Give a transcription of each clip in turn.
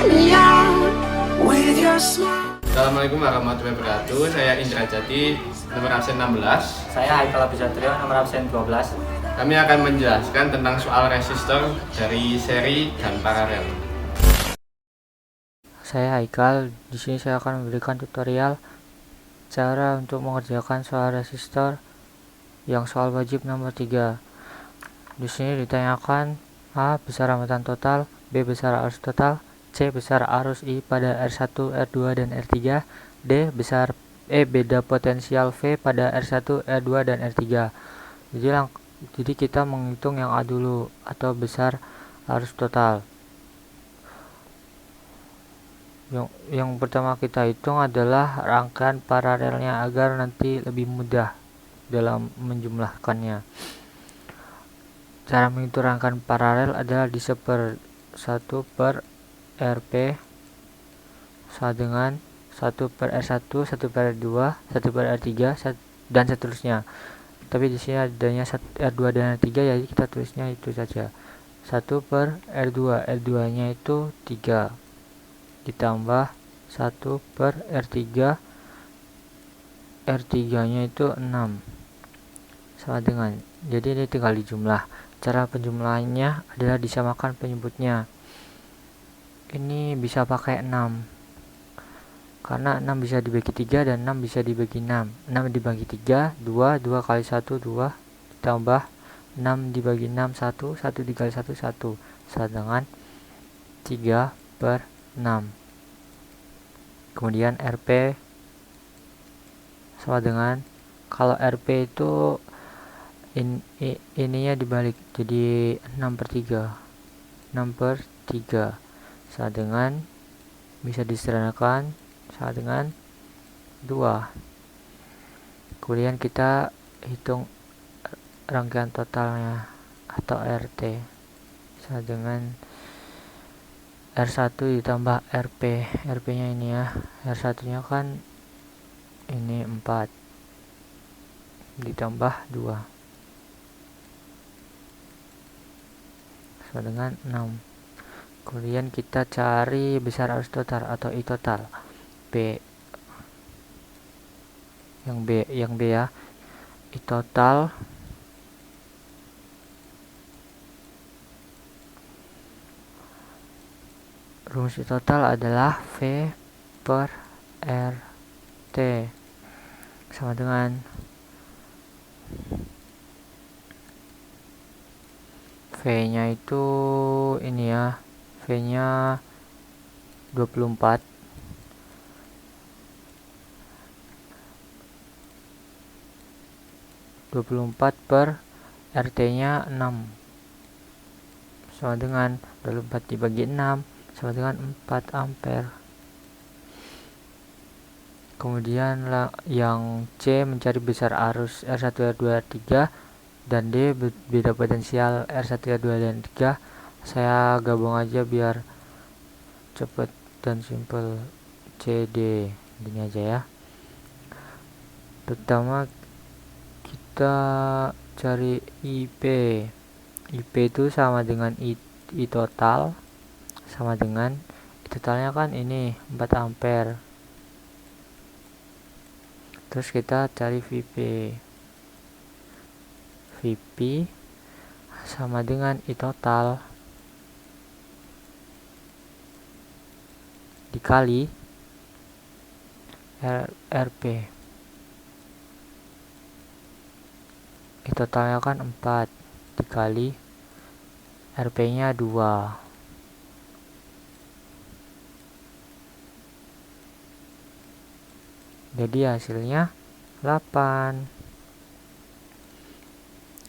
me out with your smile. Assalamualaikum warahmatullahi wabarakatuh. Saya Indra Jati, nomor absen 16. Saya Haikal Abisatrio, nomor absen 12. Kami akan menjelaskan tentang soal resistor dari seri dan paralel. Saya Haikal. Di sini saya akan memberikan tutorial cara untuk mengerjakan soal resistor yang soal wajib nomor 3. Di sini ditanyakan A. Besar hambatan total, B. Besar arus total, C. Besar arus I pada R1, R2, dan R3, D. Beda potensial V pada R1, R2, dan R3. Jadi kita menghitung yang A dulu, atau besar arus total. Yang pertama kita hitung adalah rangkaian paralelnya agar nanti lebih mudah dalam menjumlahkannya. Cara menghitung rangkaian paralel adalah diseper 1 per Rp sama dengan 1 per R1, 1 per R2, 1 per R3, dan seterusnya. Tapi di sini adanya R2 dan R3, jadi kita tulisnya itu saja. 1 per R2, R2-nya itu 3. Ditambah 1 per R3, R3-nya itu 6, sama dengan, jadi ini tinggal dijumlah. Cara penjumlahannya adalah disamakan penyebutnya. Ini bisa pakai 6 karena 6 bisa dibagi 3 dan 6 bisa dibagi 6. 6 dibagi 3 2, 2 kali 1 2, ditambah 6 dibagi 6 1, 1 dikali 1 1, sama dengan 3 per 6. Kemudian Rp sama dengan, kalau Rp itu ininya dibalik, jadi 6 per 3, 6 per 3 sama dengan, bisa disederhanakan, sama dengan 2. Kemudian kita hitung rangkaian totalnya atau RT sama dengan R1 ditambah RP. RP-nya ini ya, R1-nya kan ini 4 ditambah 2 sama dengan 6. Kemudian kita cari besar arus total atau I total. Yang B ya. I total rumus I total adalah V per RT sama dengan V-nya itu ini ya, V-nya 24 per RT-nya 6 sama dengan 24 dibagi 6 sama dengan 4 ampere. Kemudian yang C mencari besar arus R1, R2, R3, dan D beda potensial R1, R2, dan R3. Saya gabung aja biar cepet dan simple. C, D, gini aja ya. Pertama kita cari IP. IP itu sama dengan I total sama dengan, I totalnya kan ini 4 ampere. Terus kita cari VP. VP sama dengan I total dikali RP. I totalnya kan 4 dikali RP-nya 2. Jadi hasilnya 8.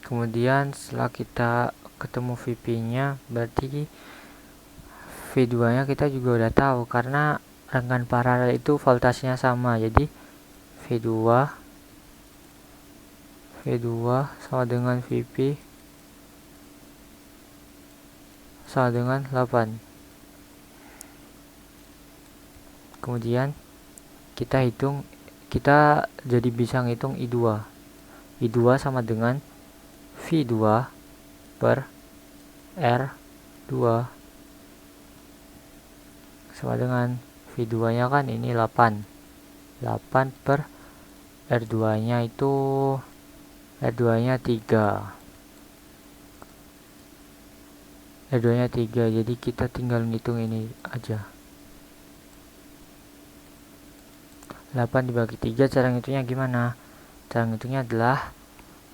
Kemudian setelah kita ketemu VP-nya, berarti V2-nya kita juga udah tahu karena rangkaian paralel itu voltasenya sama. Jadi V2 sama dengan VP sama dengan 8. Kemudian kita jadi bisa ngitung I2. I2 sama dengan V2 per R2 sama dengan V2 nya kan ini 8 per R2 nya itu R2 nya 3, R2 nya 3, jadi kita tinggal ngitung ini aja. 8 dibagi 3, cara ngitungnya gimana? Cara ngitungnya adalah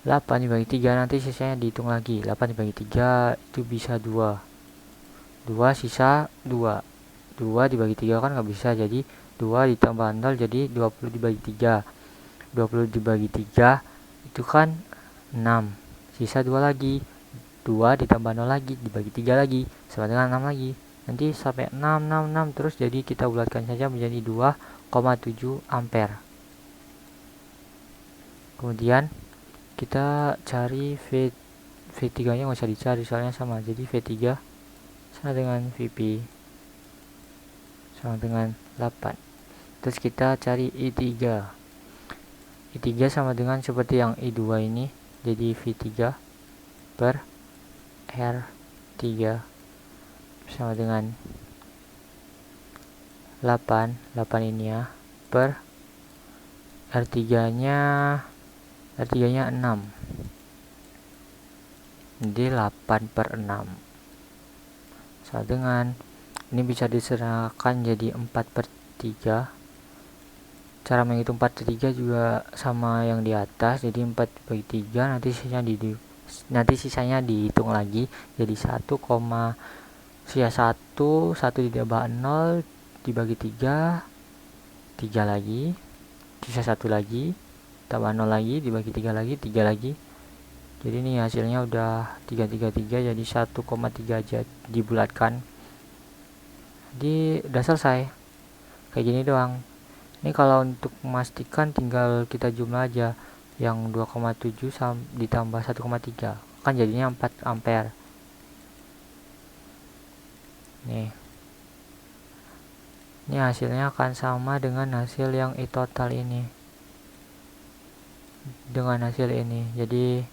8 dibagi 3, nanti sisanya dihitung lagi. 8 dibagi 3 itu bisa 2 sisa 2 dibagi 3 kan nggak bisa, jadi 2 ditambah 0 jadi 20 dibagi 3. 20 dibagi 3 itu kan 6, sisa 2 lagi, 2 ditambah 0 lagi dibagi 3 lagi sama dengan 6 lagi, nanti sampai 6 terus, jadi kita bulatkan saja menjadi 2,7 ampere. Kemudian kita cari V3 nya nggak usah dicari soalnya sama, jadi V3 sama dengan VP sama dengan 8. Terus kita cari I3 sama dengan seperti yang I2 ini, jadi V3 per R3 sama dengan 8 ini ya, per R3 nya 6, jadi 8 per 6 sama dengan, ini bisa diserahkan jadi 4 per 3. Cara menghitung 4 per 3 juga sama yang di atas, jadi 4 bagi 3, nanti sisanya dihitung lagi jadi 1 ditambah 0 dibagi 3 lagi, sisa 1 lagi, tambah 0 lagi dibagi 3 lagi, 3 lagi. Jadi ini hasilnya udah 333, jadi 1,3 aja dibulatkan. Jadi udah selesai. Kayak gini doang. Ini kalau untuk memastikan tinggal kita jumlah aja, yang 2,7 ditambah 1,3 kan jadinya 4 ampere. Nih. Ini hasilnya akan sama dengan hasil yang total ini. Dengan hasil ini. Jadi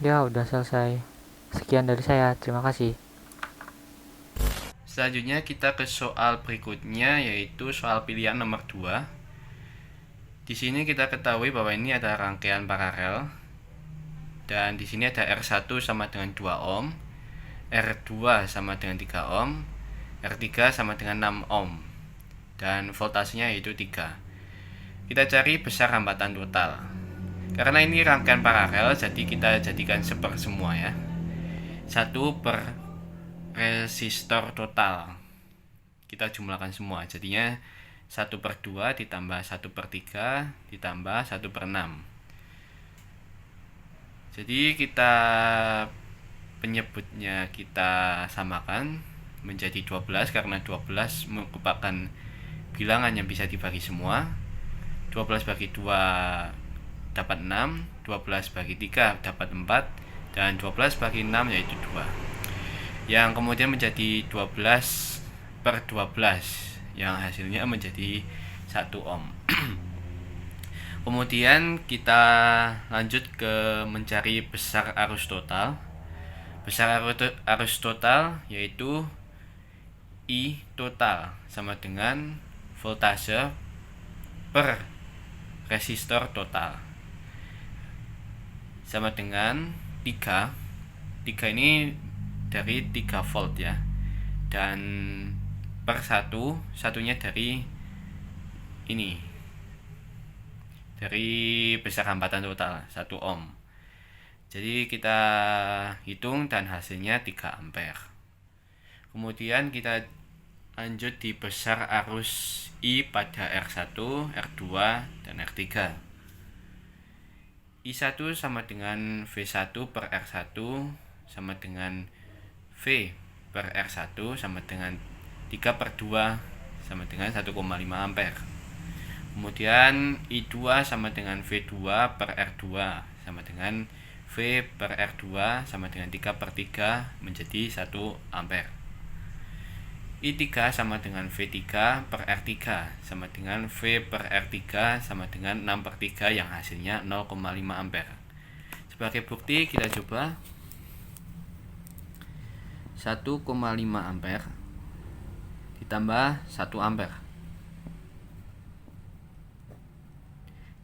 ya udah selesai. Sekian dari saya. Terima kasih. Selanjutnya kita ke soal berikutnya, yaitu soal pilihan nomor 2. Di sini kita ketahui bahwa ini ada rangkaian paralel, dan di sini ada R1 sama dengan 2 ohm, R2 sama dengan 3 ohm, R3 sama dengan 6 ohm, dan voltasenya yaitu 3. Kita cari besar hambatan total. Karena ini rangkaian paralel, jadi kita jadikan seper semua ya. 1 per resistor total. Kita jumlahkan semua, jadinya 1 per 2 ditambah 1 per 3 ditambah 1 per 6. Jadi kita penyebutnya kita samakan menjadi 12, karena 12 merupakan bilangan yang bisa dibagi semua. 12 bagi 2 dapat 6, 12 bagi 3 dapat 4, dan 12 bagi 6 yaitu 2, yang kemudian menjadi 12 per 12, yang hasilnya menjadi 1 ohm. Kemudian kita lanjut ke mencari besar arus total. Besar arus total yaitu I total sama dengan voltase per resistor total, sama dengan 3 ini dari 3 volt ya, dan per 1 satunya dari ini, dari besar hambatan total 1 ohm. Jadi kita hitung dan hasilnya 3 ampere. Kemudian kita lanjut di besar arus I pada R1, R2, dan R3. I1 sama dengan V1 per R1 sama dengan V per R1 sama dengan 3 per 2 sama dengan 1,5 ampere. Kemudian I2 sama dengan V2 per R2 sama dengan V per R2 sama dengan 3 per 3 menjadi 1 ampere. I3 sama dengan V3 per R3 sama dengan V per R3 sama dengan 6 per 3 yang hasilnya 0,5 ampere. Sebagai bukti kita coba 1,5 ampere ditambah 1 ampere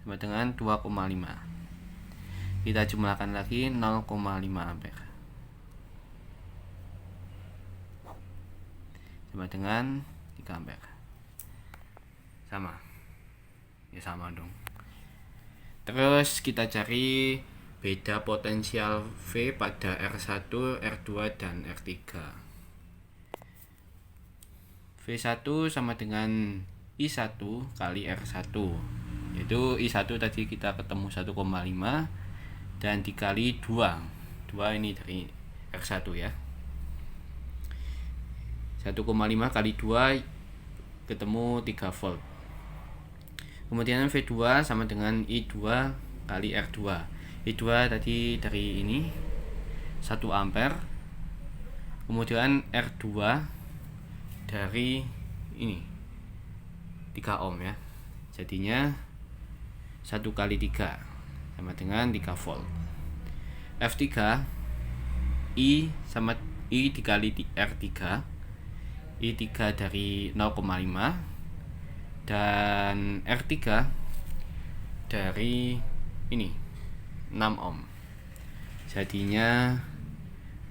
sama dengan 2,5. Kita jumlahkan lagi 0,5 ampere sama dengan 3 ampere. Sama. Ya sama dong. Terus kita cari beda potensial V pada R1, R2 dan R3. V1 sama dengan I1 kali R1, yaitu I1 tadi kita ketemu 1,5 dan dikali 2 ini dari R1 ya. 1,5 kali 2 ketemu 3 volt. Kemudian V2 sama dengan I2 kali R2. I2 tadi dari ini 1 ampere. Kemudian R2 dari ini 3 ohm ya. Jadinya 1 kali 3 sama dengan 3 volt. F3 I sama I dikali R3. I3 dari 0,5 dan R3 dari ini 6 ohm. Jadinya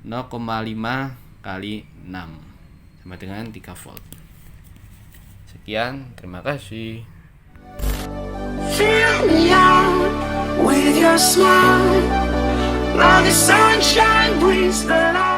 0,5 kali 6 sama dengan 3 volt. Sekian, terima kasih. Fill me out with your smile. Now the sunshine brings the light.